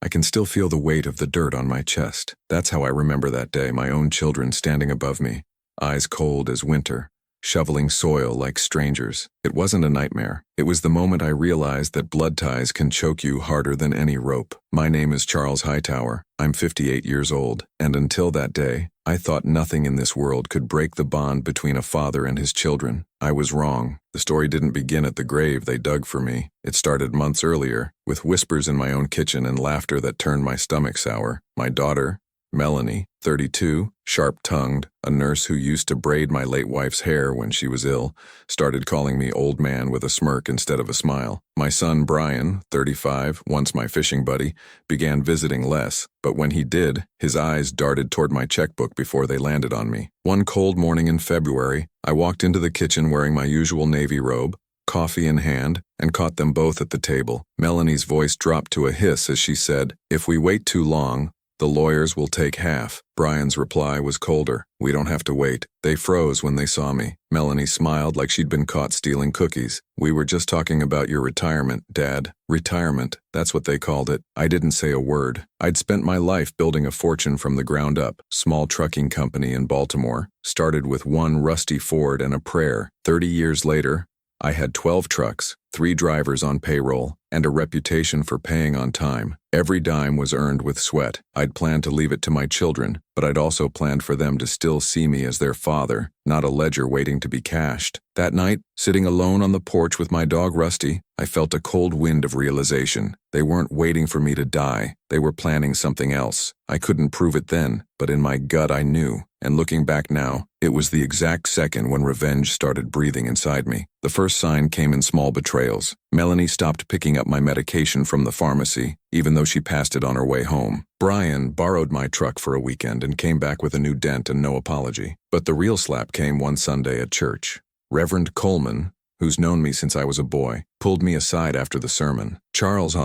I can still feel the weight of the dirt on my chest. That's how I remember that day, my own children standing above me, eyes cold as winter, shoveling soil like strangers. It wasn't a nightmare. It was the moment I realized that blood ties can choke you harder than any rope. My name is Charles Hightower. I'm 58 years old, and until that day, I thought nothing in this world could break the bond between a father and his children. I was wrong. The story didn't begin at the grave they dug for me. It started months earlier, with whispers in my own kitchen and laughter that turned my stomach sour. My daughter, Melanie, 32, sharp-tongued, a nurse who used to braid my late wife's hair when she was ill, started calling me old man with a smirk instead of a smile. My son Brian, 35, once my fishing buddy, began visiting less, but when he did, his eyes darted toward my checkbook before they landed on me. One cold morning in February, I walked into the kitchen wearing my usual navy robe, coffee in hand, and caught them both at the table. Melanie's voice dropped to a hiss as she said, "If we wait too long, the lawyers will take half." Brian's reply was colder. "We don't have to wait." They froze when they saw me. Melanie smiled like she'd been caught stealing cookies. "We were just talking about your retirement, Dad." Retirement, that's what they called it. I didn't say a word. I'd spent my life building a fortune from the ground up. Small trucking company in Baltimore. Started with one rusty Ford and a prayer. 30 years later, I had 12 trucks, 3 drivers on payroll, and a reputation for paying on time. Every dime was earned with sweat. I'd planned to leave it to my children, but I'd also planned for them to still see me as their father, not a ledger waiting to be cashed. That night, sitting alone on the porch with my dog Rusty, I felt a cold wind of realization. They weren't waiting for me to die. They were planning something else. I couldn't prove it then, but in my gut I knew. And looking back now, it was the exact second when revenge started breathing inside me. The first sign came in small betrayals. Melanie stopped picking up my medication from the pharmacy, even though she passed it on her way home. Brian borrowed my truck for a weekend and came back with a new dent and no apology. But the real slap came one Sunday at church. Reverend Coleman, who's known me since I was a boy, pulled me aside after the sermon. "Charles,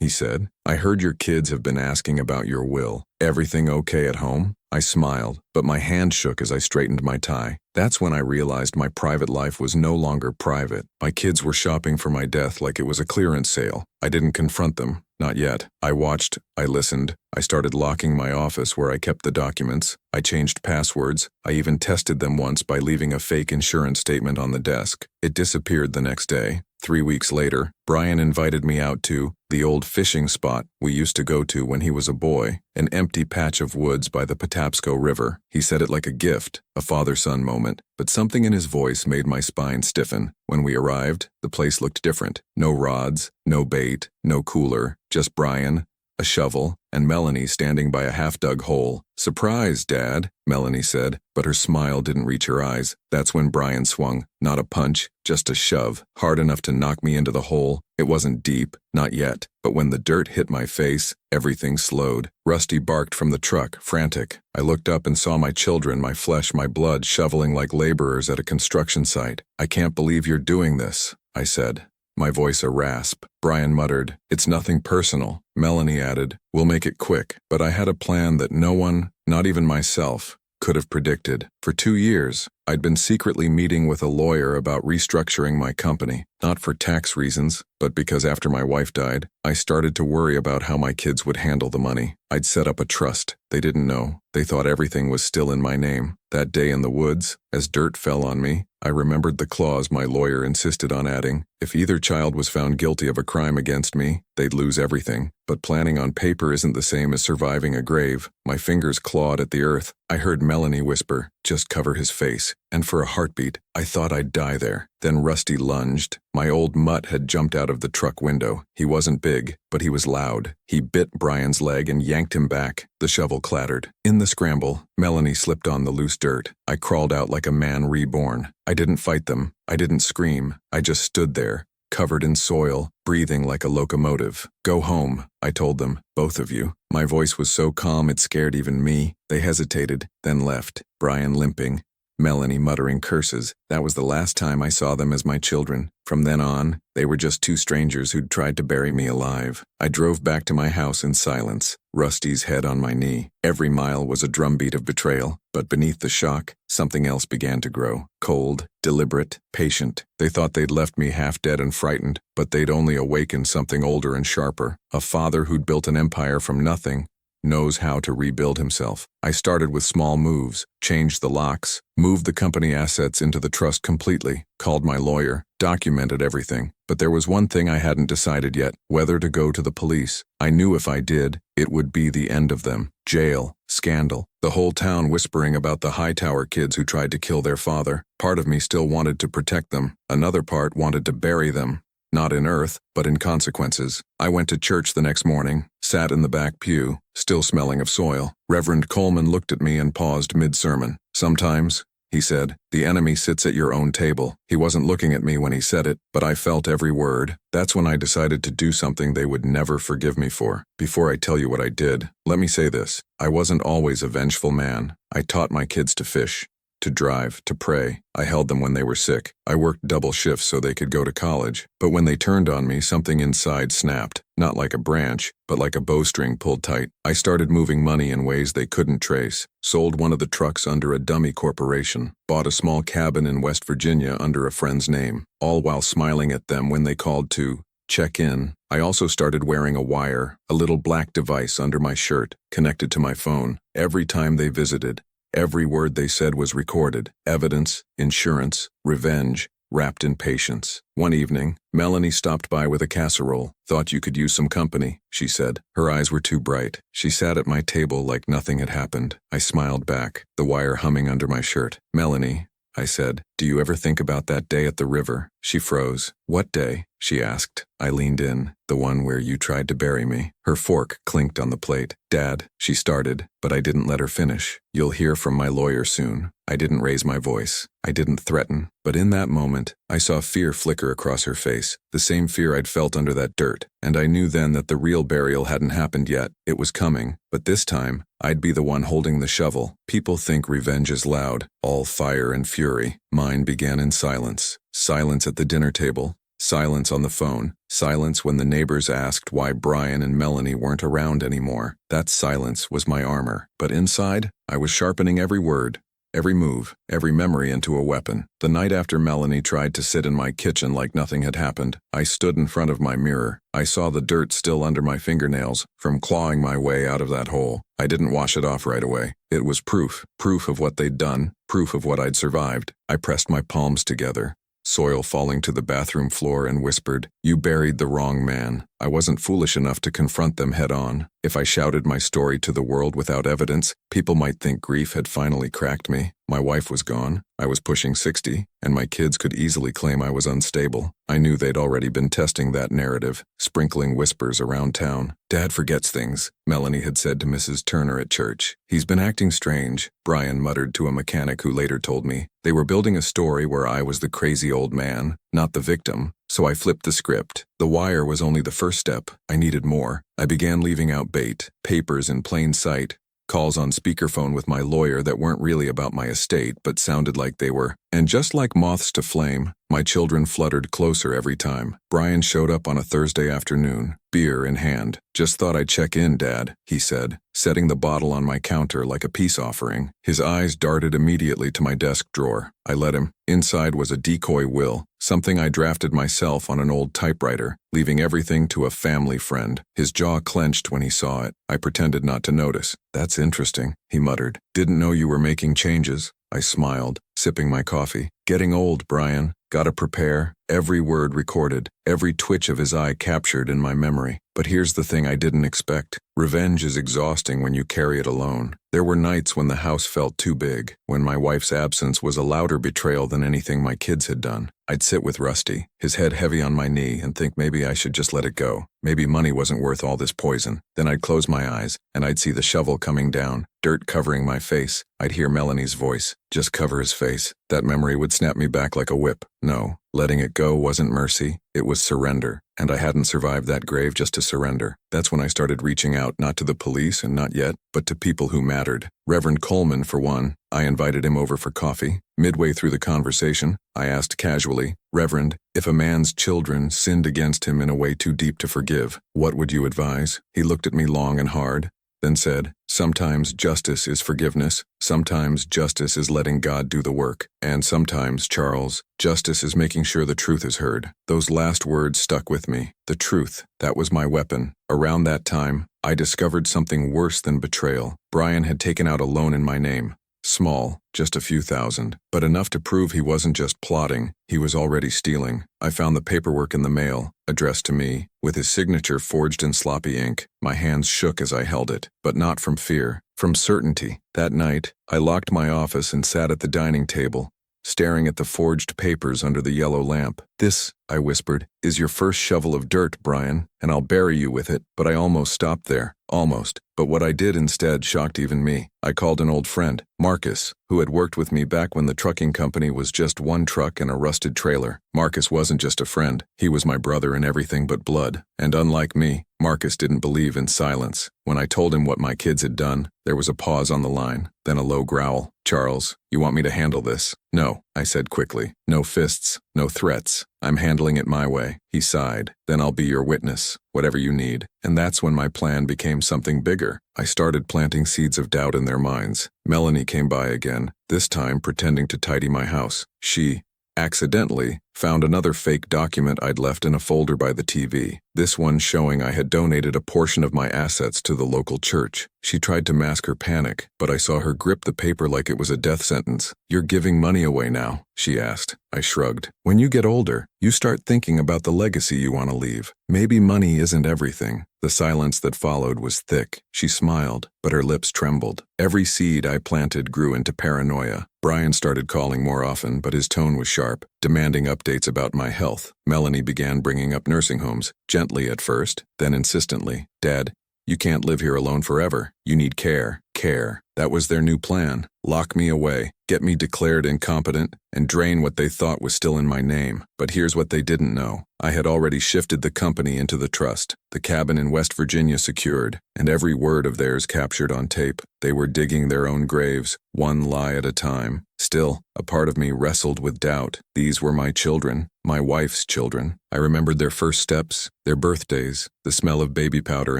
he said, I heard your kids have been asking about your will. Everything okay at home?" I smiled, but my hand shook as I straightened my tie. That's when I realized my private life was no longer private. My kids were shopping for my death like it was a clearance sale. I didn't confront them. Not yet. I watched. I listened. I started locking my office where I kept the documents. I changed passwords. I even tested them once by leaving a fake insurance statement on the desk. It disappeared the next day. 3 weeks later, Brian invited me out to the old fishing spot we used to go to when he was a boy, an empty patch of woods by the Patapsco River. He said it like a gift, a father-son moment, but something in his voice made my spine stiffen. When we arrived, the place looked different. No rods, no bait, no cooler, just Brian, a shovel, and Melanie standing by a half-dug hole. "Surprise, Dad," Melanie said, but her smile didn't reach her eyes. That's when Brian swung. Not a punch, just a shove, hard enough to knock me into the hole. It wasn't deep, not yet, but when the dirt hit my face, everything slowed. Rusty barked from the truck, frantic. I looked up and saw my children, my flesh, my blood, shoveling like laborers at a construction site. "I can't believe you're doing this," I said, my voice a rasp. Brian muttered, "It's nothing personal." Melanie added, "We'll make it quick." But I had a plan that no one, not even myself, could have predicted. For 2 years, I'd been secretly meeting with a lawyer about restructuring my company, not for tax reasons, but because after my wife died, I started to worry about how my kids would handle the money. I'd set up a trust. They didn't know. They thought everything was still in my name. That day in the woods, as dirt fell on me, I remembered the clause my lawyer insisted on adding. If either child was found guilty of a crime against me, they'd lose everything. But planning on paper isn't the same as surviving a grave. My fingers clawed at the earth. I heard Melanie whisper, "Just cover his face." And for a heartbeat, I thought I'd die there. Then Rusty lunged. My old mutt had jumped out of the truck window. He wasn't big, but he was loud. He bit Brian's leg and yanked him back. The shovel clattered. In the scramble, Melanie slipped on the loose dirt. I crawled out like a man reborn. I didn't fight them. I didn't scream. I just stood there, covered in soil, breathing like a locomotive. "Go home," I told them, "both of you." My voice was so calm it scared even me. They hesitated, then left, Brian limping, Melanie muttering curses. That was the last time I saw them as my children. From then on, they were just two strangers who'd tried to bury me alive. I drove back to my house in silence, Rusty's head on my knee. Every mile was a drumbeat of betrayal, but beneath the shock, something else began to grow. Cold, deliberate, patient. They thought they'd left me half dead and frightened, but they'd only awakened something older and sharper. A father who'd built an empire from nothing knows how to rebuild himself. I started with small moves, changed the locks, moved the company assets into the trust completely, called my lawyer, documented everything. But there was one thing I hadn't decided yet, whether to go to the police. I knew if I did, it would be the end of them. Jail, scandal, the whole town whispering about the Hightower kids who tried to kill their father. Part of me still wanted to protect them. Another part wanted to bury them. Not in earth, but in consequences. I went to church the next morning, sat in the back pew, still smelling of soil. Reverend Coleman looked at me and paused mid-sermon. Sometimes, he said, the enemy sits at your own table. He wasn't looking at me when he said it, but I felt every word. That's when I decided to do something they would never forgive me for. Before I tell you what I did, let me say this. I wasn't always a vengeful man. I taught my kids to fish, to drive, to pray. I held them when they were sick. I worked double shifts so they could go to college. But when they turned on me, something inside snapped. Not like a branch, but like a bowstring pulled tight. I started moving money in ways they couldn't trace. Sold one of the trucks under a dummy corporation. Bought a small cabin in West Virginia under a friend's name. All while smiling at them when they called to check in. I also started wearing a wire, a little black device under my shirt, connected to my phone. Every time they visited, every word they said was recorded. Evidence, insurance, revenge, wrapped in patience. One evening, Melanie stopped by with a casserole. Thought you could use some company, she said. Her eyes were too bright. She sat at my table like nothing had happened. I smiled back, the wire humming under my shirt. Melanie, I said, do you ever think about that day at the river? She froze. What day? She asked. I leaned in. The one where you tried to bury me. Her fork clinked on the plate. Dad, she started, but I didn't let her finish. You'll hear from my lawyer soon. I didn't raise my voice. I didn't threaten. But in that moment, I saw fear flicker across her face. The same fear I'd felt under that dirt. And I knew then that the real burial hadn't happened yet. It was coming. But this time, I'd be the one holding the shovel. People think revenge is loud, all fire and fury. Mine began in silence. Silence at the dinner table. Silence on the phone. Silence when the neighbors asked why Brian and Melanie weren't around anymore. That silence was my armor. But inside, I was sharpening every word, every move, every memory into a weapon. The night after Melanie tried to sit in my kitchen like nothing had happened, I stood in front of my mirror. I saw the dirt still under my fingernails from clawing my way out of that hole. I didn't wash it off right away. It was proof of what they'd done, proof of what I'd survived. I pressed my palms together, soil falling to the bathroom floor, and whispered, you buried the wrong man. I wasn't foolish enough to confront them head on. If I shouted my story to the world without evidence, people might think grief had finally cracked me. My wife was gone. I was pushing 60, and my kids could easily claim I was unstable. I knew they'd already been testing that narrative, sprinkling whispers around town. Dad forgets things, Melanie had said to Mrs. Turner at church. He's been acting strange, Brian muttered to a mechanic who later told me. They were building a story where I was the crazy old man, not the victim. So I flipped the script. The wire was only the first step. I needed more. I began leaving out bait, papers in plain sight, calls on speakerphone with my lawyer that weren't really about my estate but sounded like they were. And just like moths to flame, my children fluttered closer every time. Brian showed up on a Thursday afternoon, beer in hand. Just thought I'd check in, Dad, he said, setting the bottle on my counter like a peace offering. His eyes darted immediately to my desk drawer. I let him. Inside was a decoy will, something I drafted myself on an old typewriter, leaving everything to a family friend. His jaw clenched when he saw it. I pretended not to notice. That's interesting, he muttered. Didn't know you were making changes. I smiled, sipping my coffee. Getting old, Brian. Gotta prepare. Every word recorded, every twitch of his eye captured in my memory. But here's the thing I didn't expect. Revenge is exhausting when you carry it alone. There were nights when the house felt too big, when my wife's absence was a louder betrayal than anything my kids had done. I'd sit with Rusty, his head heavy on my knee, and think maybe I should just let it go. Maybe money wasn't worth all this poison. Then I'd close my eyes, and I'd see the shovel coming down, dirt covering my face. I'd hear Melanie's voice, just cover his face. That memory would snap me back like a whip. No, letting it go wasn't mercy, it was surrender, and I hadn't survived that grave just to surrender. That's when I started reaching out, not to the police and not yet, but to people who mattered. Reverend Coleman, for one. I invited him over for coffee. Midway through the conversation, I asked casually, "Reverend, if a man's children sinned against him in a way too deep to forgive, what would you advise?" He looked at me long and hard, then said, "Sometimes justice is forgiveness, sometimes justice is letting God do the work, and sometimes, Charles, justice is making sure the truth is heard." Those last words stuck with me. The truth, that was my weapon. Around that time, I discovered something worse than betrayal. Brian had taken out a loan in my name. Small, just a few thousand, but enough to prove he wasn't just plotting, he was already stealing. I found the paperwork in the mail, addressed to me, with his signature forged in sloppy ink. My hands shook as I held it, but not from fear, from certainty. That night, I locked my office and sat at the dining table, staring at the forged papers under the yellow lamp. "This," I whispered, "is your first shovel of dirt, Brian, and I'll bury you with it." But I almost stopped there. Almost. But what I did instead shocked even me. I called an old friend, Marcus, who had worked with me back when the trucking company was just one truck and a rusted trailer. Marcus wasn't just a friend, he was my brother in everything but blood. And unlike me, Marcus didn't believe in silence. When I told him what my kids had done, there was a pause on the line, then a low growl. "Charles, you want me to handle this?" "No," I said quickly. "No fists, no threats. I'm handling it my way." He sighed. "Then I'll be your witness, whatever you need." And that's when my plan became something bigger. I started planting seeds of doubt in their minds. Melanie came by again, this time pretending to tidy my house. She, accidentally, found another fake document I'd left in a folder by the TV, this one showing I had donated a portion of my assets to the local church. She tried to mask her panic, but I saw her grip the paper like it was a death sentence. "You're giving money away now?" she asked. I shrugged. "When you get older, you start thinking about the legacy you want to leave. Maybe money isn't everything." The silence that followed was thick. She smiled, but her lips trembled. Every seed I planted grew into paranoia. Brian started calling more often, but his tone was sharp, demanding updates about my health. Melanie began bringing up nursing homes, gently at first, then insistently. "Dad, you can't live here alone forever. You need care." Care. That was their new plan. Lock me away, get me declared incompetent, and drain what they thought was still in my name. But here's what they didn't know. I had already shifted the company into the trust, the cabin in West Virginia secured, and every word of theirs captured on tape. They were digging their own graves, one lie at a time. Still, a part of me wrestled with doubt. These were my children, my wife's children. I remembered their first steps, their birthdays, the smell of baby powder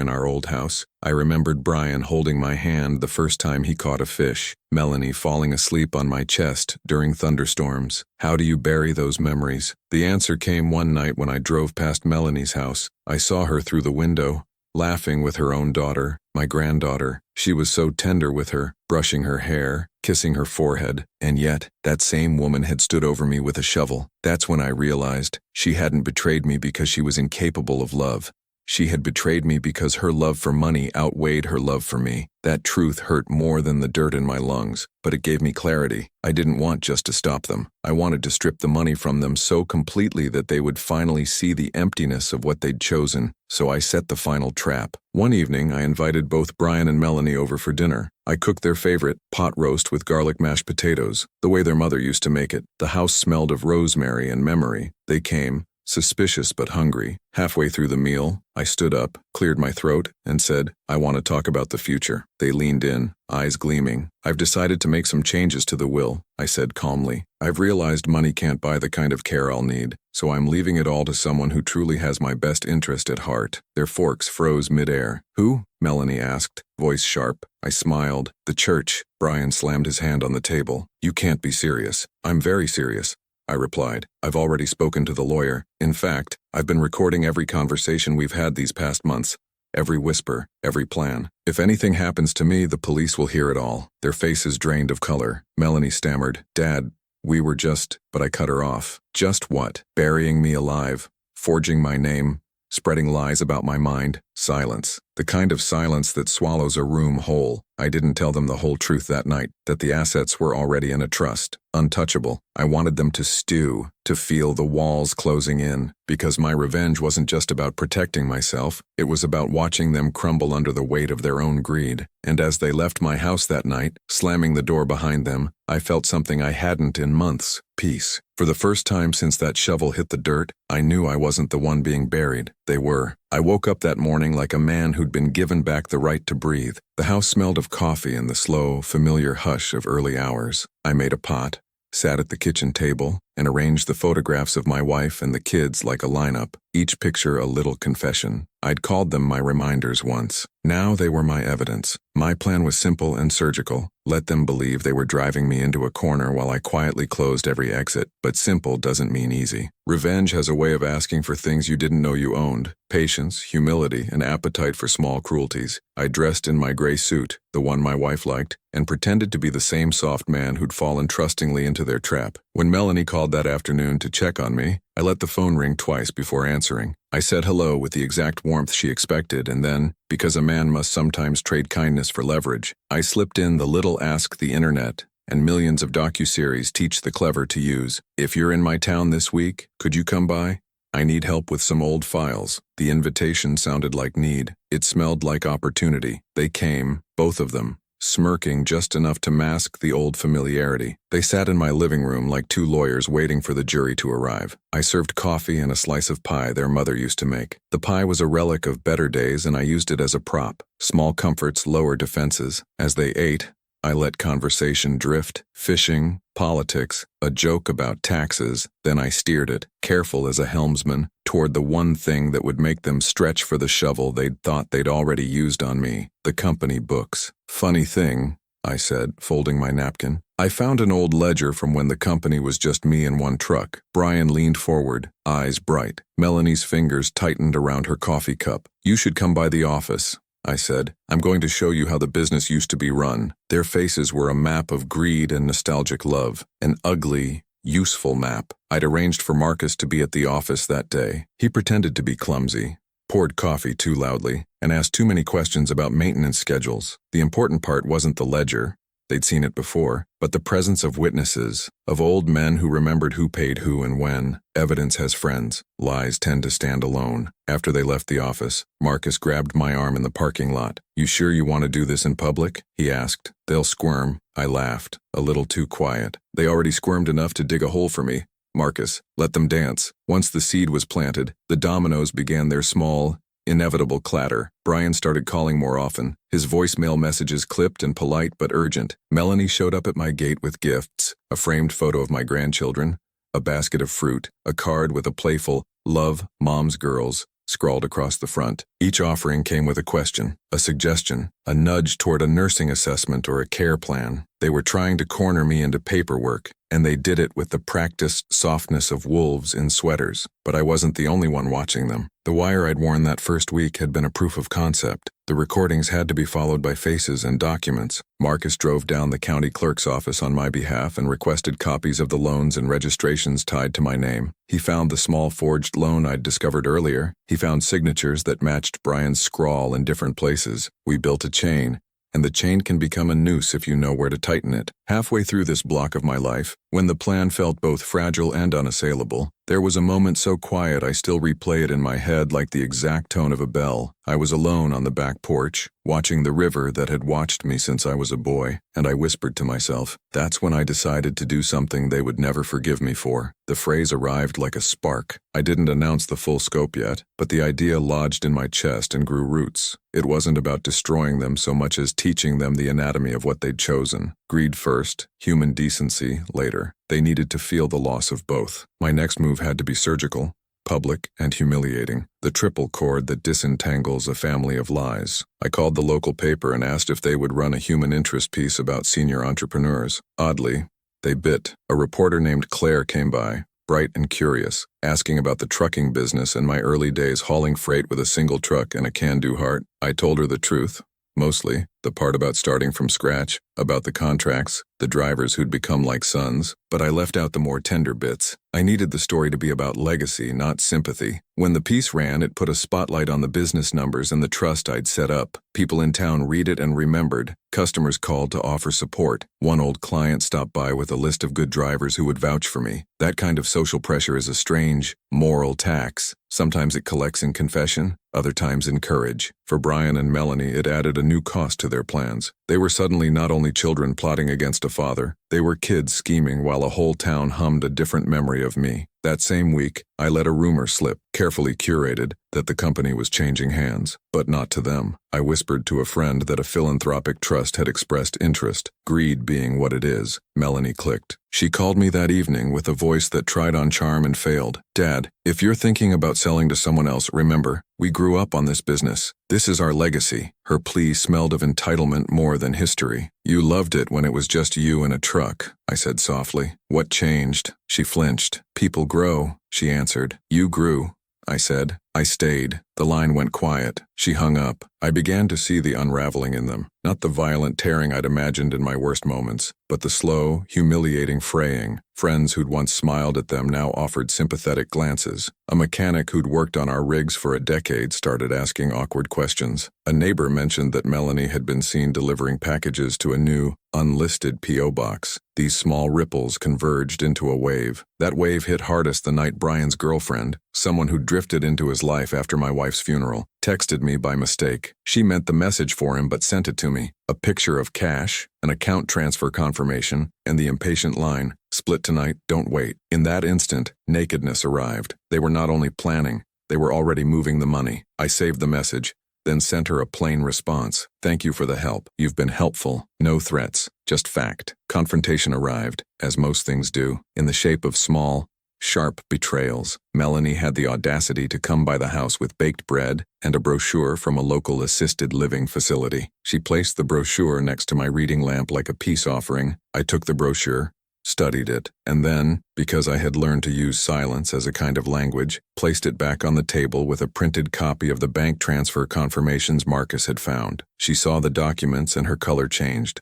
in our old house. I remembered Brian holding my hand the first time he caught a fish, Melanie falling asleep on my chest during thunderstorms. How do you bury those memories? The answer came one night when I drove past Melanie's house. I saw her through the window, laughing with her own daughter, my granddaughter. She was so tender with her, brushing her hair, kissing her forehead, and yet, that same woman had stood over me with a shovel. That's when I realized she hadn't betrayed me because she was incapable of love. She had betrayed me because her love for money outweighed her love for me. That truth hurt more than the dirt in my lungs, but it gave me clarity. I didn't want just to stop them. I wanted to strip the money from them so completely that they would finally see the emptiness of what they'd chosen. So I set the final trap. One evening, I invited both Brian and Melanie over for dinner. I cooked their favorite, pot roast with garlic mashed potatoes, the way their mother used to make it. The house smelled of rosemary and memory. They came, suspicious but hungry. Halfway through the meal, I stood up, cleared my throat, and said, "I want to talk about the future." They leaned in, eyes gleaming. "I've decided to make some changes to the will," I said calmly. "I've realized money can't buy the kind of care I'll need, so I'm leaving it all to someone who truly has my best interest at heart." Their forks froze midair. "Who?" Melanie asked, voice sharp. I smiled. "The church." Brian slammed his hand on the table. "You can't be serious." "I'm very serious," I replied. "I've already spoken to the lawyer. In fact, I've been recording every conversation we've had these past months. Every whisper, every plan. If anything happens to me, the police will hear it all." Their faces drained of color. Melanie stammered, "Dad, we were just..." But I cut her off. "Just what?" "Burying me alive, forging my name, spreading lies about my mind, Silence. The kind of silence that swallows a room whole. I didn't tell them the whole truth that night, that the assets were already in a trust, untouchable. I wanted them to stew, to feel the walls closing in, because my revenge wasn't just about protecting myself, it was about watching them crumble under the weight of their own greed. And as they left my house that night, slamming the door behind them, I felt something I hadn't in months: peace. For the first time since that shovel hit the dirt, I knew I wasn't the one being buried. They were. I woke up that morning like a man who'd been given back the right to breathe. The house smelled of coffee and the slow, familiar hush of early hours. I made a pot, sat at the kitchen table, and arranged the photographs of my wife and the kids like a lineup, each picture a little confession. I'd called them my reminders once. Now they were my evidence. My plan was simple and surgical. Let them believe they were driving me into a corner while I quietly closed every exit. But simple doesn't mean easy. Revenge has a way of asking for things you didn't know you owned: patience, humility, and appetite for small cruelties. I dressed in my gray suit, the one my wife liked, and pretended to be the same soft man who'd fallen trustingly into their trap. When Melanie called that afternoon to check on me, I let the phone ring twice before answering. I said hello with the exact warmth she expected, and then, because a man must sometimes trade kindness for leverage, I slipped in the little Ask the Internet and millions of docuseries teach the clever to use. If you're in my town this week, could you come by? I need help with some old files. The invitation sounded like need. It smelled like opportunity. They came, both of them, smirking just enough to mask the old familiarity. They sat in my living room like two lawyers waiting for the jury to arrive. I served coffee and a slice of pie their mother used to make. The pie was a relic of better days, and I used it as a prop. Small comforts, lower defenses. As they ate, I let conversation drift: fishing, politics, a joke about taxes. Then I steered it, careful as a helmsman, toward the one thing that would make them stretch for the shovel they'd thought they'd already used on me: the company books. Funny thing, I said, folding my napkin. I found an old ledger from when the company was just me and one truck. Brian leaned forward, eyes bright. Melanie's fingers tightened around her coffee cup. You should come by the office, I said. I'm going to show you how the business used to be run. Their faces were a map of greed and nostalgic love. An ugly, useful map. I'd arranged for Marcus to be at the office that day. He pretended to be clumsy, poured coffee too loudly, and asked too many questions about maintenance schedules. The important part wasn't the ledger. They'd seen it before, but the presence of witnesses, of old men who remembered who paid who and when. Evidence has friends. Lies tend to stand alone. After they left the office, Marcus grabbed my arm in the parking lot. You sure you want to do this in public? He asked. They'll squirm. I laughed. A little too quiet. They already squirmed enough to dig a hole for me. Marcus, let them dance. Once the seed was planted, the dominoes began their small, inevitable clatter. Brian started calling more often. His voicemail messages clipped and polite but urgent. Melanie showed up at my gate with gifts: a framed photo of my grandchildren, a basket of fruit, a card with a playful "Love, Mom's Girls" scrawled across the front. Each offering came with a question, a suggestion, a nudge toward a nursing assessment or a care plan. They were trying to corner me into paperwork, and they did it with the practiced softness of wolves in sweaters. But I wasn't the only one watching them. The wire I'd worn that first week had been a proof of concept. The recordings had to be followed by faces and documents. Marcus drove down the county clerk's office on my behalf and requested copies of the loans and registrations tied to my name. He found the small forged loan I'd discovered earlier. He found signatures that matched Brian's scrawl in different places. We built a chain, and the chain can become a noose if you know where to tighten it. Halfway through this block of my life, when the plan felt both fragile and unassailable, there was a moment so quiet I still replay it in my head like the exact tone of a bell. I was alone on the back porch, watching the river that had watched me since I was a boy, and I whispered to myself, that's when I decided to do something they would never forgive me for. The phrase arrived like a spark. I didn't announce the full scope yet, but the idea lodged in my chest and grew roots. It wasn't about destroying them so much as teaching them the anatomy of what they'd chosen. Greed first, human decency later. They needed to feel the loss of both. My next move had to be surgical, public, and humiliating. The triple cord that disentangles a family of lies. I called the local paper and asked if they would run a human interest piece about senior entrepreneurs. Oddly, they bit. A reporter named Claire came by, bright and curious, asking about the trucking business and my early days hauling freight with a single truck and a can-do heart. I told her the truth. Mostly, The part about starting from scratch, about the contracts, the drivers who'd become like sons, but I left out the more tender bits. I needed the story to be about legacy, not sympathy. When the piece ran, it put a spotlight on the business numbers and the trust I'd set up. People in town read it and remembered. Customers called to offer support. One old client stopped by with a list of good drivers who would vouch for me. That kind of social pressure is a strange, moral tax. Sometimes it collects in confession, other times in courage. For Brian and Melanie, it added a new cost to their plans. They were suddenly not only children plotting against a father, they were kids scheming while a whole town hummed a different memory of me. That same week, I let a rumor slip, carefully curated, that the company was changing hands, but not to them. I whispered to a friend that a philanthropic trust had expressed interest, greed being what it is. Melanie clicked. She called me that evening with a voice that tried on charm and failed. Dad, if you're thinking about selling to someone else, remember, we grew up on this business. This is our legacy. Her plea smelled of entitlement more than history. You loved it when it was just you and a truck, I said softly. What changed? She flinched. People grow, she answered. You grew, I said. I stayed. The line went quiet. She hung up. I began to see the unraveling in them. Not the violent tearing I'd imagined in my worst moments, but the slow, humiliating fraying. Friends who'd once smiled at them now offered sympathetic glances. A mechanic who'd worked on our rigs for a decade started asking awkward questions. A neighbor mentioned that Melanie had been seen delivering packages to a new, unlisted P.O. box. These small ripples converged into a wave. That wave hit hardest the night Brian's girlfriend, someone who drifted into his life after my wife's funeral, texted me by mistake. She meant the message for him but sent it to me. A picture of cash, an account transfer confirmation, and the impatient line, "Split tonight, don't wait." In that instant, nakedness arrived. They were not only planning, they were already moving the money. I saved the message, then sent her a plain response. Thank you for the help. You've been helpful. No threats, just fact. Confrontation arrived, as most things do, in the shape of small, sharp betrayals. Melanie had the audacity to come by the house with baked bread and a brochure from a local assisted living facility. She placed the brochure next to my reading lamp like a peace offering. I took the brochure, studied it, and then, because I had learned to use silence as a kind of language, placed it back on the table with a printed copy of the bank transfer confirmations Marcus had found. She saw the documents and her color changed.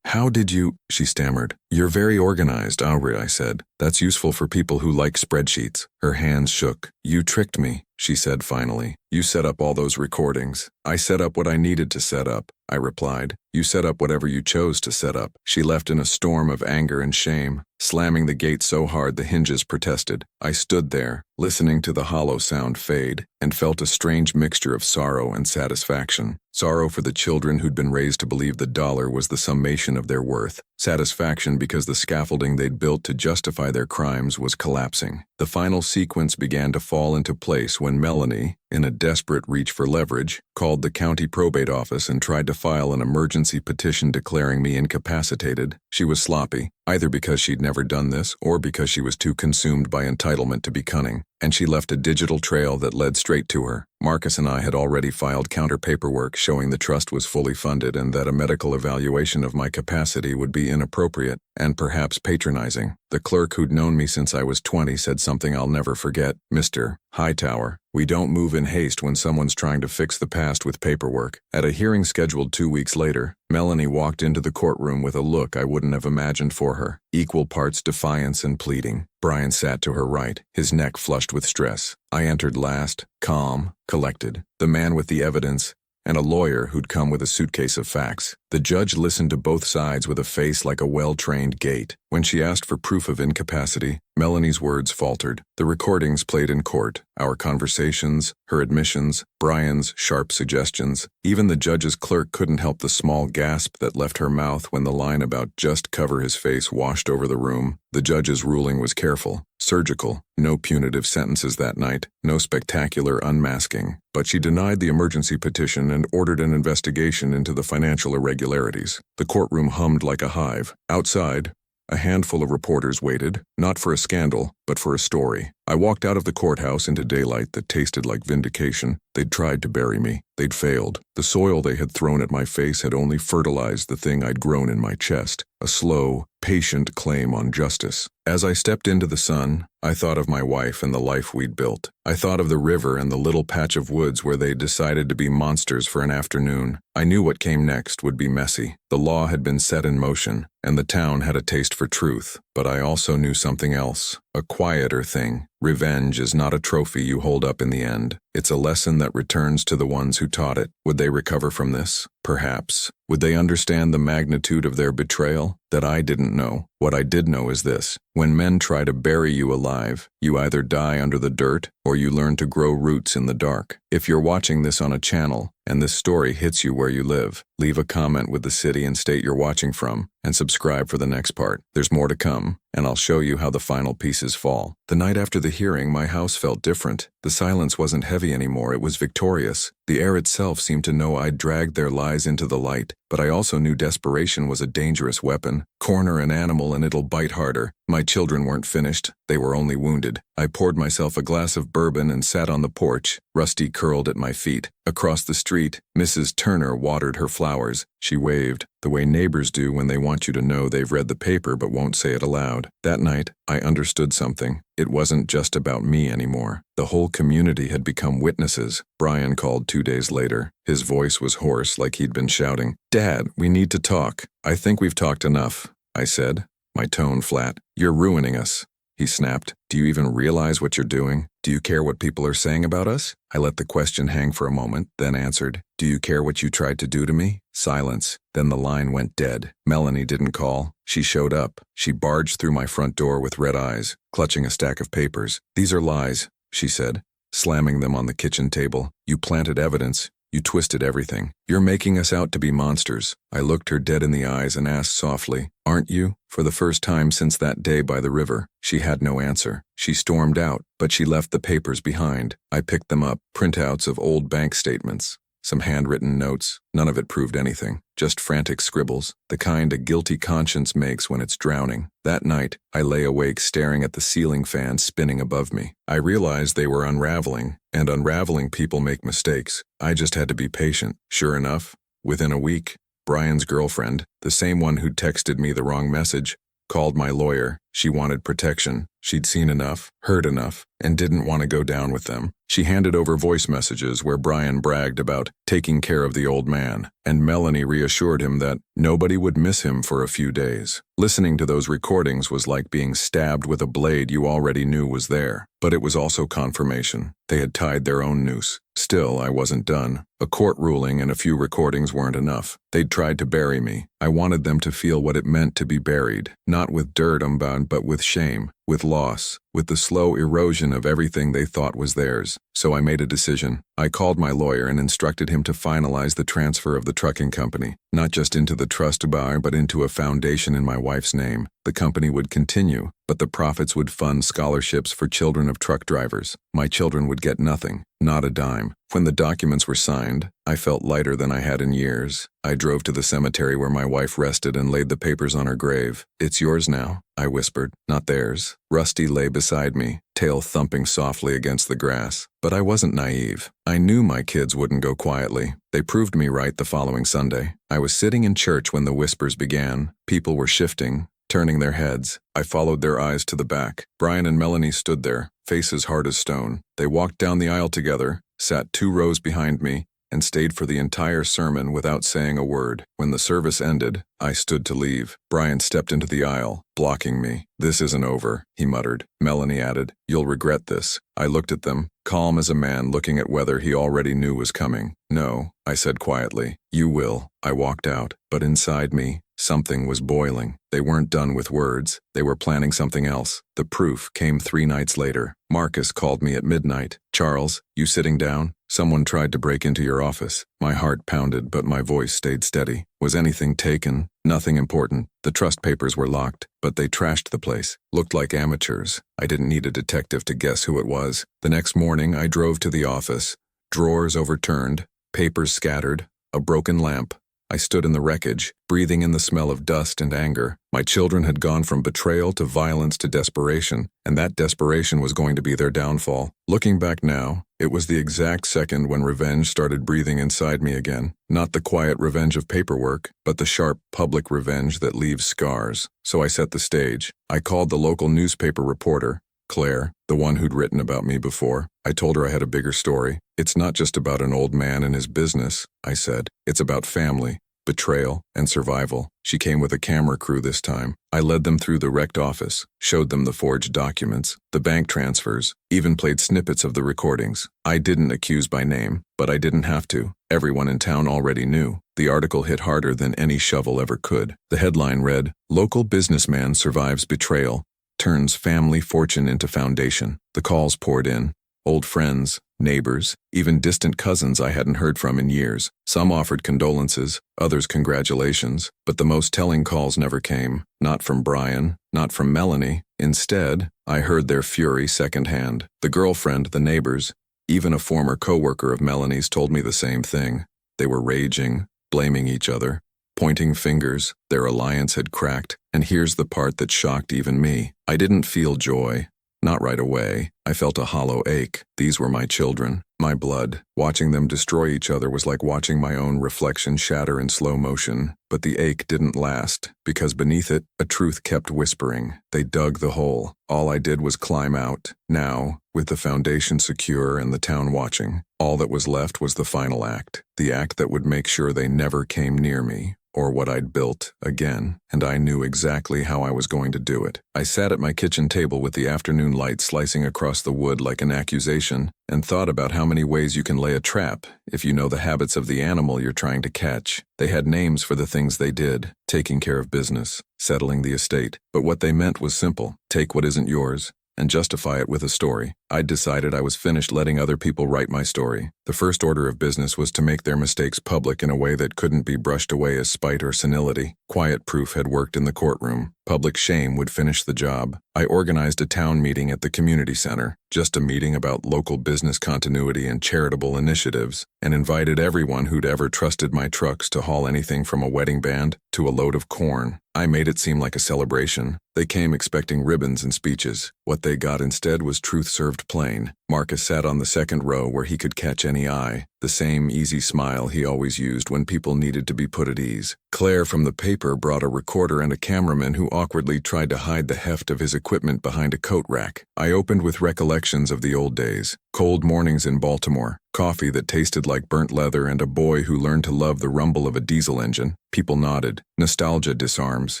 How did you, she stammered. You're very organized, Aubrey, I said. That's useful for people who like spreadsheets. Her hands shook. You tricked me, she said finally. You set up all those recordings. I set up what I needed to set up, I replied. You set up whatever you chose to set up. She left in a storm of anger and shame, slamming the gate so hard the hinges protested. I stood there, listening to the hollow sound fade, and felt a strange mixture of sorrow and satisfaction. Sorrow for the children who'd been raised to believe the dollar was the summation of their worth. Satisfaction because the scaffolding they'd built to justify their crimes was collapsing. The final sequence began to fall into place when Melanie, in a desperate reach for leverage, called the county probate office and tried to file an emergency petition declaring me incapacitated. She was sloppy, either because she'd never done this or because she was too consumed by entitlement to be cunning, and she left a digital trail that led straight to her. Marcus and I had already filed counter paperwork showing the trust was fully funded and that a medical evaluation of my capacity would be inappropriate and perhaps patronizing. The clerk who'd known me since I was 20 said something I'll never forget. Mr. Hightower, we don't move in haste when someone's trying to fix the past with paperwork. At a hearing scheduled 2 weeks later, Melanie walked into the courtroom with a look I wouldn't have imagined for her. Equal parts defiance and pleading. Brian sat to her right, his neck flushed with stress. I entered last, calm, collected, the man with the evidence, and a lawyer who'd come with a suitcase of facts. The judge listened to both sides with a face like a well-trained gate. When she asked for proof of incapacity, Melanie's words faltered. The recordings played in court, our conversations, her admissions, Brian's sharp suggestions. Even the judge's clerk couldn't help the small gasp that left her mouth when the line about "just cover his face" washed over the room. The judge's ruling was careful, surgical, no punitive sentences that night, no spectacular unmasking. But she denied the emergency petition and ordered an investigation into the financial irregularities. The courtroom hummed like a hive. Outside, a handful of reporters waited, not for a scandal, but for a story. I walked out of the courthouse into daylight that tasted like vindication. They'd tried to bury me. They'd failed. The soil they had thrown at my face had only fertilized the thing I'd grown in my chest. A slow, patient claim on justice. As I stepped into the sun, I thought of my wife and the life we'd built. I thought of the river and the little patch of woods where they'd decided to be monsters for an afternoon. I knew what came next would be messy. The law had been set in motion, and the town had a taste for truth. But I also knew something else, a quieter thing. Revenge is not a trophy you hold up in the end. It's a lesson that returns to the ones who taught it. Would they recover from this? Perhaps. Would they understand the magnitude of their betrayal? That I didn't know. What I did know is this. When men try to bury you alive, you either die under the dirt or you learn to grow roots in the dark. If you're watching this on a channel and this story hits you where you live, leave a comment with the city and state you're watching from, and subscribe for the next part. There's more to come, and I'll show you how the final pieces fall. The night after the hearing, my house felt different. The silence wasn't heavy anymore, it was victorious. The air itself seemed to know I'd dragged their lies into the light, but I also knew desperation was a dangerous weapon. Corner an animal and it'll bite harder. My children weren't finished, they were only wounded. I poured myself a glass of bourbon and sat on the porch, Rusty curled at my feet. Across the street, Mrs. Turner watered her flowers. She waved, the way neighbors do when they want you to know they've read the paper but won't say it aloud. That night, I understood something. It wasn't just about me anymore. The whole community had become witnesses. Brian called 2 days later. His voice was hoarse, like he'd been shouting, "Dad, we need to talk." "I think we've talked enough," I said, my tone flat. "You're ruining us," he snapped. "Do you even realize what you're doing? Do you care what people are saying about us?" I let the question hang for a moment, then answered, "Do you care what you tried to do to me?" Silence. Then the line went dead. Melanie didn't call. She showed up. She barged through my front door with red eyes, clutching a stack of papers. "These are lies," she said, slamming them on the kitchen table. "You planted evidence. You twisted everything. You're making us out to be monsters." I looked her dead in the eyes and asked softly, "Aren't you?" For the first time since that day by the river. She had no answer. She stormed out, but she left the papers behind. I picked them up, printouts of old bank statements. Some handwritten notes. None of it proved anything. Just frantic scribbles, the kind a guilty conscience makes when it's drowning. That night, I lay awake staring at the ceiling fan spinning above me. I realized they were unraveling, and unraveling people make mistakes. I just had to be patient. Sure enough, within a week, Brian's girlfriend, the same one who'd texted me the wrong message, called my lawyer. She wanted protection. She'd seen enough, heard enough, and didn't want to go down with them. She handed over voice messages where Brian bragged about taking care of the old man, and Melanie reassured him that nobody would miss him for a few days. Listening to those recordings was like being stabbed with a blade you already knew was there, but it was also confirmation. They had tied their own noose. Still, I wasn't done. A court ruling and a few recordings weren't enough. They'd tried to bury me. I wanted them to feel what it meant to be buried, not with dirt unbound, but with shame, with loss, with the slow erosion of everything they thought was theirs. So I made a decision. I called my lawyer and instructed him to finalize the transfer of the trucking company, not just into the trust bar, but into a foundation in my wife's name. The company would continue, but the profits would fund scholarships for children of truck drivers. My children would get nothing, not a dime. When the documents were signed, I felt lighter than I had in years. I drove to the cemetery where my wife rested and laid the papers on her grave. "It's yours now," I whispered, "not theirs." Rusty lay beside me, tail thumping softly against the grass. But I wasn't naive. I knew my kids wouldn't go quietly. They proved me right the following Sunday. I was sitting in church when the whispers began. People were shifting, turning their heads. I followed their eyes to the back. Brian and Melanie stood there, faces hard as stone. They walked down the aisle together, sat 2 rows behind me, and stayed for the entire sermon without saying a word. When the service ended, I stood to leave. Brian stepped into the aisle, blocking me. "This isn't over," he muttered. Melanie added, "You'll regret this." I looked at them, calm as a man looking at weather he already knew was coming. "No," I said quietly. "You will." I walked out, but inside me, something was boiling. They weren't done with words. They were planning something else. The proof came 3 nights later. Marcus called me at midnight. "Charles, you sitting down? Someone tried to break into your office." My heart pounded, but my voice stayed steady. "Was anything taken?" "Nothing important. The trust papers were locked, but they trashed the place. Looked like amateurs. I didn't need a detective to guess who it was." The next morning, I drove to the office. Drawers overturned, papers scattered, a broken lamp. I stood in the wreckage, breathing in the smell of dust and anger. My children had gone from betrayal to violence to desperation, and that desperation was going to be their downfall. Looking back now, it was the exact second when revenge started breathing inside me again. Not the quiet revenge of paperwork, but the sharp, public revenge that leaves scars. So I set the stage. I called the local newspaper reporter, Claire, the one who'd written about me before. I told her I had a bigger story. It's not just about an old man and his business, I said. It's about family, betrayal, and survival. She came with a camera crew this time. I led them through the wrecked office, showed them the forged documents, the bank transfers, even played snippets of the recordings. I didn't accuse by name, but I didn't have to. Everyone in town already knew. The article hit harder than any shovel ever could. The headline read, "Local businessman survives betrayal, turns family fortune into foundation." The calls poured in. Old friends, neighbors, even distant cousins I hadn't heard from in years. Some offered condolences, others congratulations, but the most telling calls never came. Not from Brian, not from Melanie. Instead, I heard their fury secondhand. The girlfriend, the neighbors, even a former coworker of Melanie's told me the same thing. They were raging, blaming each other, pointing fingers. Their alliance had cracked, and here's the part that shocked even me. I didn't feel joy. Not right away. I felt a hollow ache. These were my children, my blood. Watching them destroy each other was like watching my own reflection shatter in slow motion. But the ache didn't last, because beneath it, a truth kept whispering. They dug the hole. All I did was climb out. Now, with the foundation secure and the town watching, all that was left was the final act. The act that would make sure they never came near me, or what I'd built, again, and I knew exactly how I was going to do it. I sat at my kitchen table with the afternoon light slicing across the wood like an accusation, and thought about how many ways you can lay a trap if you know the habits of the animal you're trying to catch. They had names for the things they did: taking care of business, settling the estate. But what they meant was simple: take what isn't yours and justify it with a story. I'd decided I was finished letting other people write my story. The first order of business was to make their mistakes public in a way that couldn't be brushed away as spite or senility. Quiet proof had worked in the courtroom. Public shame would finish the job. I organized a town meeting at the community center, just a meeting about local business continuity and charitable initiatives, and invited everyone who'd ever trusted my trucks to haul anything from a wedding band to a load of corn. I made it seem like a celebration. They came expecting ribbons and speeches. What they got instead was truth served plain. Marcus sat on the second row where he could catch any eye, the same easy smile he always used when people needed to be put at ease. Claire from the paper brought a recorder and a cameraman who awkwardly tried to hide the heft of his equipment behind a coat rack. I opened with recollections of the old days. Cold mornings in Baltimore, coffee that tasted like burnt leather, and a boy who learned to love the rumble of a diesel engine. People nodded. Nostalgia disarms.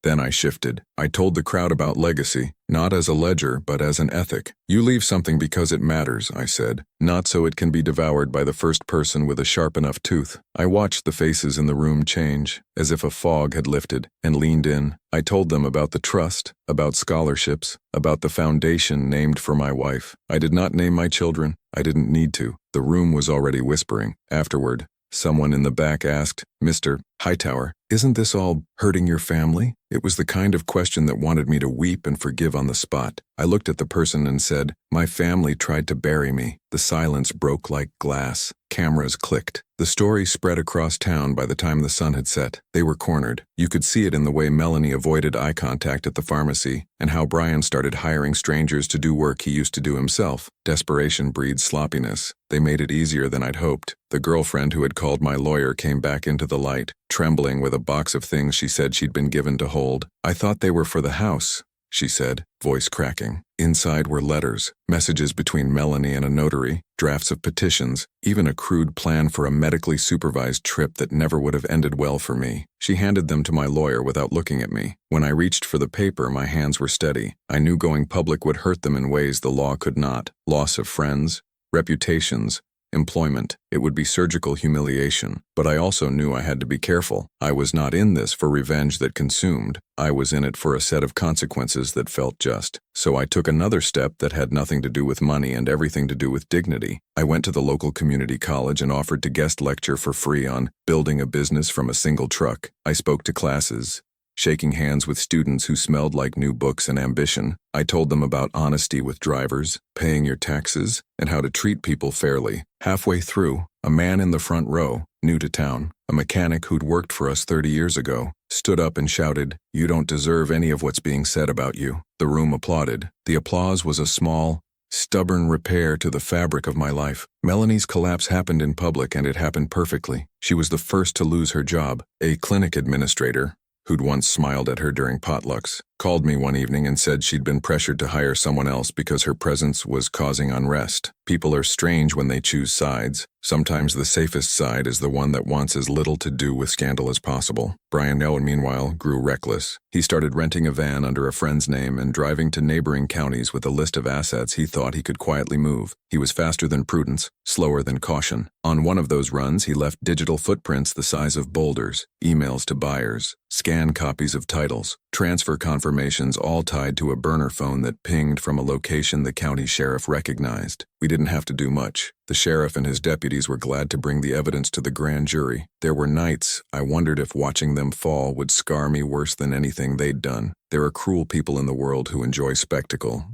Then I shifted. I told the crowd about legacy, not as a ledger, but as an ethic. You leave something because it matters, I said, not so it can be devoured by the first person with a sharp enough tooth. I watched the faces in the room change, as if a fog had lifted, and leaned in. I told them about the trust, about scholarships, about the foundation named for my wife. I did not name my children. I didn't need to. The room was already whispering. Afterward, someone in the back asked, "Mr. Hightower, isn't this all hurting your family?" It was the kind of question that wanted me to weep and forgive on the spot. I looked at the person and said, "My family tried to bury me." The silence broke like glass. Cameras clicked. The story spread across town by the time the sun had set. They were cornered. You could see it in the way Melanie avoided eye contact at the pharmacy, and how Brian started hiring strangers to do work he used to do himself. Desperation breeds sloppiness. They made it easier than I'd hoped. The girlfriend who had called my lawyer came back into the light, trembling with a box of things she said she'd been given to hold. "I thought they were for the house," she said, voice cracking. Inside were letters, messages between Melanie and a notary, drafts of petitions, even a crude plan for a medically supervised trip that never would have ended well for me. She handed them to my lawyer without looking at me. When I reached for the paper, my hands were steady. I knew going public would hurt them in ways the law could not. Loss of friends, reputations, employment. It would be surgical humiliation. But I also knew I had to be careful. I was not in this for revenge that consumed. I was in it for a set of consequences that felt just. So I took another step that had nothing to do with money and everything to do with dignity. I went to the local community college and offered to guest lecture for free on building a business from a single truck. I spoke to classes, shaking hands with students who smelled like new books and ambition. I told them about honesty with drivers, paying your taxes, and how to treat people fairly. Halfway through, a man in the front row, new to town, a mechanic who'd worked for us 30 years ago, stood up and shouted, "You don't deserve any of what's being said about you." The room applauded. The applause was a small, stubborn repair to the fabric of my life. Melanie's collapse happened in public, and it happened perfectly. She was the first to lose her job. A clinic administrator, who'd once smiled at her during potlucks, called me one evening and said she'd been pressured to hire someone else because her presence was causing unrest. People are strange when they choose sides. Sometimes the safest side is the one that wants as little to do with scandal as possible. Brian, meanwhile, grew reckless. He started renting a van under a friend's name and driving to neighboring counties with a list of assets he thought he could quietly move. He was faster than prudence, slower than caution. On one of those runs, he left digital footprints the size of boulders, emails to buyers, scanned copies of titles, transfer confirmations, all tied to a burner phone that pinged from a location the county sheriff recognized. We didn't have to do much. The sheriff and his deputies were glad to bring the evidence to the grand jury. There were nights I wondered if watching them fall would scar me worse than anything they'd done. There are cruel people in the world who enjoy spectacle.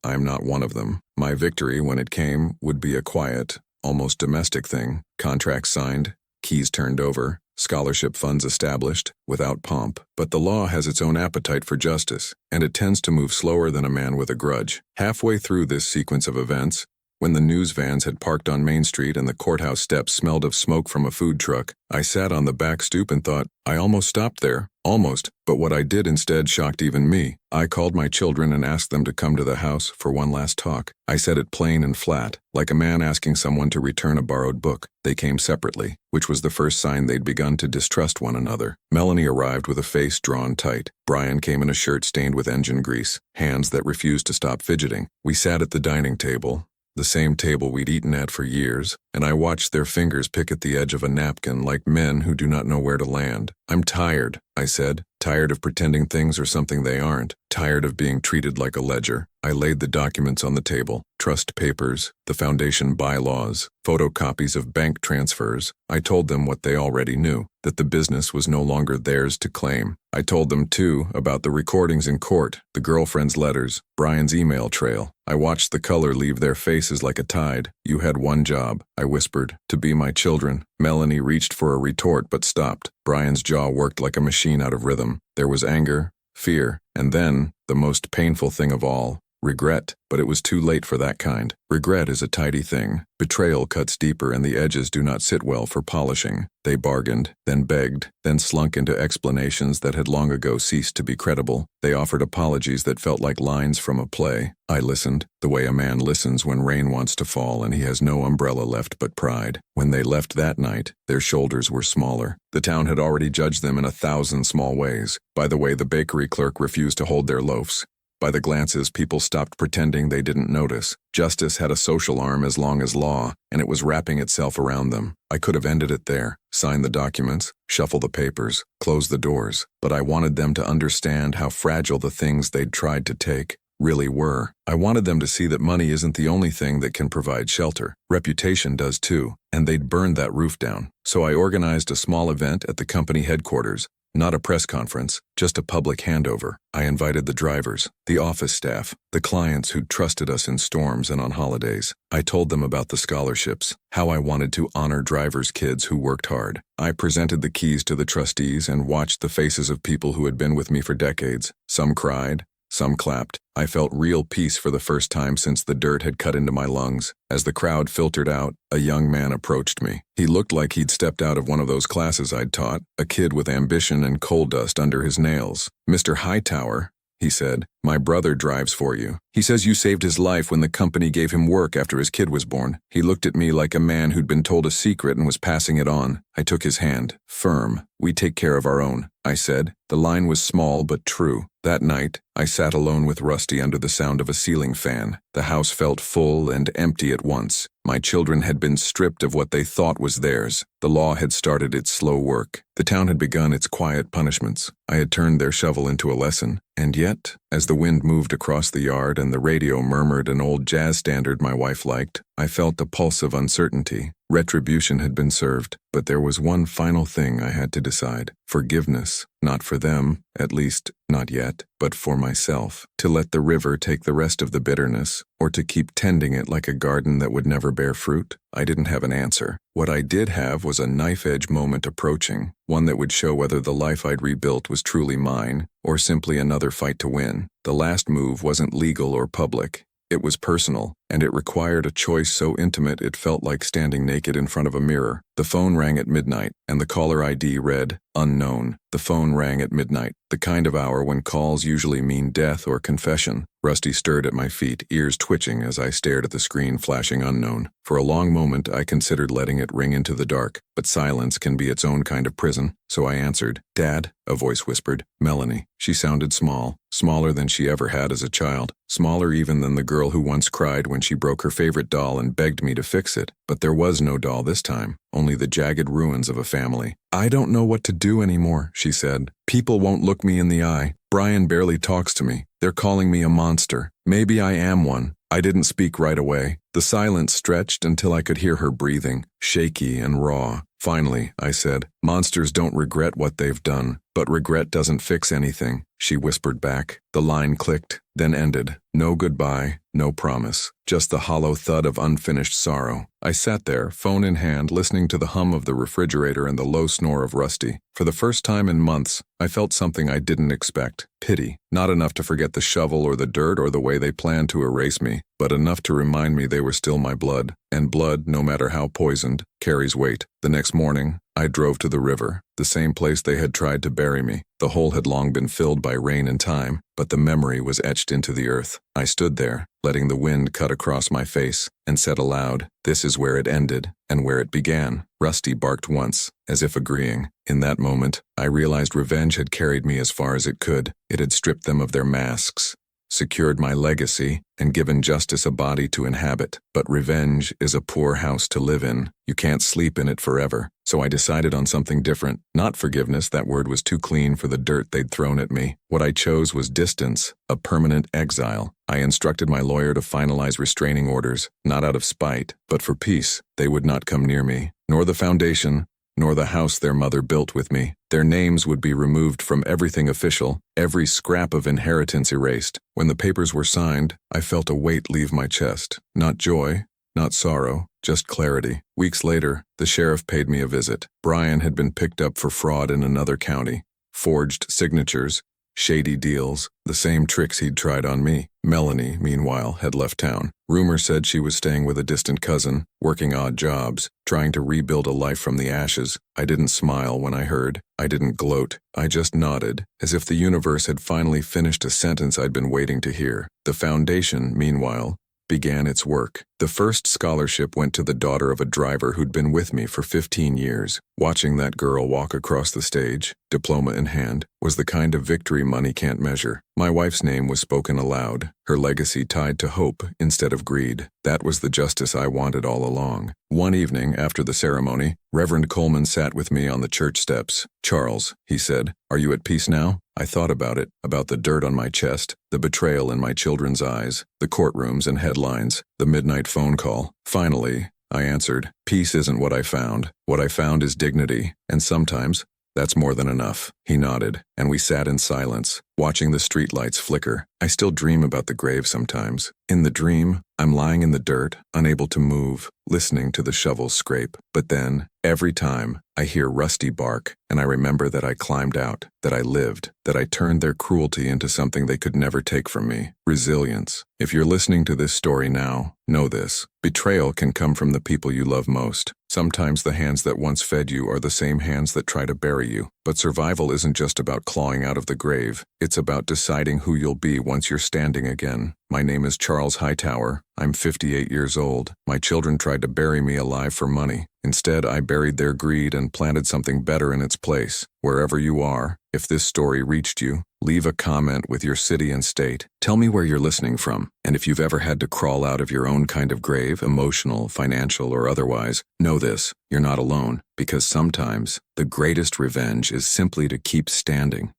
I'm not one of them. My victory, when it came, would be a quiet, almost domestic thing. Contracts signed, keys turned over, scholarship funds established, without pomp. But the law has its own appetite for justice, and it tends to move slower than a man with a grudge. Halfway through this sequence of events, when the news vans had parked on Main Street and the courthouse steps smelled of smoke from a food truck, I sat on the back stoop and thought, I almost stopped there. Almost. But what I did instead shocked even me. I called my children and asked them to come to the house for one last talk. I said it plain and flat, like a man asking someone to return a borrowed book. They came separately, which was the first sign they'd begun to distrust one another. Melanie arrived with a face drawn tight. Brian came in a shirt stained with engine grease, hands that refused to stop fidgeting. We sat at the dining table, the same table we'd eaten at for years, and I watched their fingers pick at the edge of a napkin like men who do not know where to land. "I'm tired," I said. Tired of pretending things are something they aren't. Tired of being treated like a ledger. I laid the documents on the table. Trust papers, the foundation bylaws, photocopies of bank transfers. I told them what they already knew, that the business was no longer theirs to claim. I told them, too, about the recordings in court, the girlfriend's letters, Brian's email trail. I watched the color leave their faces like a tide. "You had one job," I whispered, "to be my children." Melanie reached for a retort but stopped. Brian's jaw worked like a machine out of rhythm. There was anger, fear, and then, the most painful thing of all, regret. But it was too late for that kind. Regret is a tidy thing. Betrayal cuts deeper and the edges do not sit well for polishing. They bargained, then begged, then slunk into explanations that had long ago ceased to be credible. They offered apologies that felt like lines from a play. I listened, the way a man listens when rain wants to fall and he has no umbrella left but pride. When they left that night, their shoulders were smaller. The town had already judged them in 1,000 small ways. By the way the bakery clerk refused to hold their loaves. By the glances people stopped pretending they didn't notice. Justice had a social arm as long as law, and it was wrapping itself around them. I could have ended it there, sign the documents, shuffle the papers, close the doors, but I wanted them to understand how fragile the things they'd tried to take really were. I wanted them to see that money isn't the only thing that can provide shelter. Reputation does too, and they'd burned that roof down. So I organized a small event at the company headquarters. Not a press conference, just a public handover. I invited the drivers, the office staff, the clients who'd trusted us in storms and on holidays. I told them about the scholarships, how I wanted to honor drivers' kids who worked hard. I presented the keys to the trustees and watched the faces of people who had been with me for decades. Some cried, some clapped. I felt real peace for the first time since the dirt had cut into my lungs. As the crowd filtered out, a young man approached me. He looked like he'd stepped out of one of those classes I'd taught, a kid with ambition and coal dust under his nails. "Mr. Hightower," he said, "my brother drives for you. He says you saved his life when the company gave him work after his kid was born." He looked at me like a man who'd been told a secret and was passing it on. I took his hand. "Firm. We take care of our own," I said. The line was small but true. That night, I sat alone with Rusty under the sound of a ceiling fan. The house felt full and empty at once. My children had been stripped of what they thought was theirs. The law had started its slow work. The town had begun its quiet punishments. I had turned their shovel into a lesson. And yet, as the wind moved across the yard and the radio murmured an old jazz standard my wife liked, I felt a pulse of uncertainty. Retribution had been served, but there was one final thing I had to decide. Forgiveness, not for them, at least not yet, but for myself. To let the river take the rest of the bitterness, or to keep tending it like a garden that would never bear fruit. I didn't have an answer. What I did have was a knife-edge moment approaching, one that would show whether the life I'd rebuilt was truly mine, or simply another fight to win. The last move wasn't legal or public. It was personal, and it required a choice so intimate it felt like standing naked in front of a mirror. The phone rang at midnight, and the caller ID read, "Unknown." The phone rang at midnight, the kind of hour when calls usually mean death or confession. Rusty stirred at my feet, ears twitching as I stared at the screen flashing unknown. For a long moment, I considered letting it ring into the dark, but silence can be its own kind of prison, so I answered. "Dad," a voice whispered. "Melanie." She sounded small, smaller than she ever had as a child, smaller even than the girl who once cried when she broke her favorite doll and begged me to fix it. But there was no doll this time, only the jagged ruins of a family. "I don't know what to do anymore," she said. "People won't look me in the eye. Brian barely talks to me. They're calling me a monster. Maybe I am one." I didn't speak right away. The silence stretched until I could hear her breathing, shaky and raw. Finally, I said, "Monsters don't regret what they've done, but regret doesn't fix anything," she whispered back. The line clicked, then ended. No goodbye, no promise, just the hollow thud of unfinished sorrow. I sat there, phone in hand, listening to the hum of the refrigerator and the low snore of Rusty. For the first time in months, I felt something I didn't expect. Pity. Not enough to forget the shovel or the dirt or the way they planned to erase me, but enough to remind me they were still my blood. And blood, no matter how poisoned, carries weight. The next morning, I drove to the river, the same place they had tried to bury me. The hole had long been filled by rain and time, but the memory was etched into the earth. I stood there, letting the wind cut across my face, and said aloud, "This is where it ended, and where it began." Rusty barked once, as if agreeing. In that moment, I realized revenge had carried me as far as it could. It had stripped them of their masks, secured my legacy, and given justice a body to inhabit. But revenge is a poor house to live in. You can't sleep in it forever. So I decided on something different. Not forgiveness, that word was too clean for the dirt they'd thrown at me. What I chose was distance, a permanent exile. I instructed my lawyer to finalize restraining orders, not out of spite, but for peace. They would not come near me, nor the foundation, nor the house their mother built with me. Their names would be removed from everything official, every scrap of inheritance erased. When the papers were signed, I felt a weight leave my chest. Not joy, not sorrow, just clarity. Weeks later, the sheriff paid me a visit. Brian had been picked up for fraud in another county. Forged signatures, shady deals, the same tricks he'd tried on me. Melanie, meanwhile, had left town. Rumor said she was staying with a distant cousin, working odd jobs, trying to rebuild a life from the ashes. I didn't smile when I heard. I didn't gloat. I just nodded, as if the universe had finally finished a sentence I'd been waiting to hear. The foundation, meanwhile, began its work. The first scholarship went to the daughter of a driver who'd been with me for 15 years. Watching that girl walk across the stage, diploma in hand, was the kind of victory money can't measure. My wife's name was spoken aloud, her legacy tied to hope instead of greed. That was the justice I wanted all along. One evening after the ceremony, Reverend Coleman sat with me on the church steps. "Charles," he said, "are you at peace now?" I thought about it, about the dirt on my chest, the betrayal in my children's eyes, the courtrooms and headlines, the midnight phone call. Finally, I answered, "Peace isn't what I found. What I found is dignity, and sometimes that's more than enough." He nodded, and we sat in silence, watching the streetlights flicker. I still dream about the grave sometimes. In the dream, I'm lying in the dirt, unable to move, listening to the shovels scrape. But then, every time, I hear Rusty bark, and I remember that I climbed out, that I lived, that I turned their cruelty into something they could never take from me. Resilience. If you're listening to this story now, know this. Betrayal can come from the people you love most. Sometimes the hands that once fed you are the same hands that try to bury you. But survival isn't just about clawing out of the grave. It's about deciding who you'll be once you're standing again. My name is Charles Hightower. I'm 58 years old. My children tried to bury me alive for money. Instead, I buried their greed and planted something better in its place. Wherever you are, if this story reached you, leave a comment with your city and state. Tell me where you're listening from. And if you've ever had to crawl out of your own kind of grave, emotional, financial, or otherwise, know this, you're not alone. Because sometimes, the greatest revenge is simply to keep standing.